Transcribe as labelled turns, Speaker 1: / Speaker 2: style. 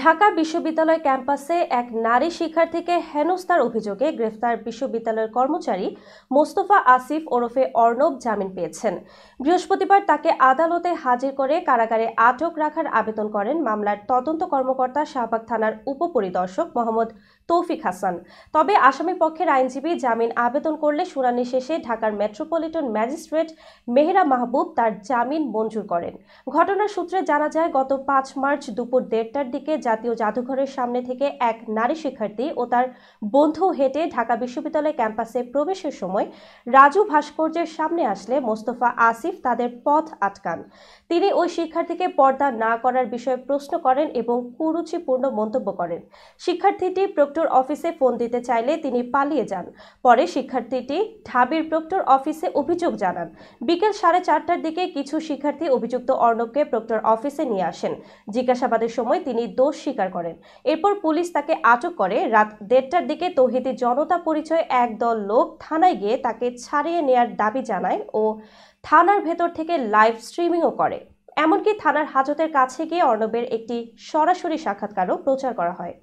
Speaker 1: ঢাকা বিশ্ববিদ্যালয় ক্যাম্পাসে এক নারী শিক্ষার্থীকে হেনস্থার অভিযোগে গ্রেফতার বিশ্ববিদ্যালয়ের কর্মচারী মোস্তফা আসিফ ওরফে অর্ণব জামিন পেয়েছেন। বৃহস্পতিবার তাকে আদালতে হাজির করে কারাগারে আটক রাখার আবেদন করেন মামলার তদন্ত কর্মকর্তা শাহবাগ থানার উপপরিদর্শক মোহাম্মদ তৌফিক হাসান। তবে আসামি পক্ষের আইনজীবী জামিন আবেদন করলে শুনানি শেষে ঢাকার মেট্রোপলিটন ম্যাজিস্ট্রেট মেহেরা মাহবুব তার জামিন মঞ্জুর করেন। ঘটনার সূত্রে জানা যায়, গত ৫ মার্চ দুপুর ১:৩০টার দিকে জাতীয় জাদুঘরের সামনে থেকে এক নারী শিক্ষার্থী ও তার বন্ধু হেঁটে ঢাকা বিশ্ববিদ্যালয় ক্যাম্পাসে প্রবেশের সময় রাজু ভাস্কর্যের সামনে আসলে মোস্তফা আসিফ তাদের পথ আটকান। তিনি ওই শিক্ষার্থীকে পর্দা না করার বিষয়ে প্রশ্ন করেন এবং কুরুচিপূর্ণ মন্তব্য করেন। শিক্ষার্থীটি প্রক্টর অফিসে ফোন দিতে চাইলে তিনি পালিয়ে যান। পরে শিক্ষার্থীটি ঢাবির প্রক্টর অফিসে অভিযোগ জানান। বিকেল 4:30টার দিকে কিছু শিক্ষার্থী অভিযুক্ত অর্ণবকে প্রক্টর অফিসে নিয়ে আসেন। জিজ্ঞাসাবাদের সময় তিনি দোষ স্বীকার করেন। এরপর পুলিশ তাকে আটক করে। রাত ১:৩০টার দিকে তৌহিদি জনতা পরিচয় একদল লোক থানায় গিয়ে তাকে ছাড়িয়ে নেয়ার দাবি জানায় ও থানার ভেতর থেকে লাইভ স্ট্রিমিংও করে। এমনকি থানার হাজতের কাছে গিয়ে অর্ণবের একটি সরাসরি সাক্ষাৎকারও প্রচার করা হয়।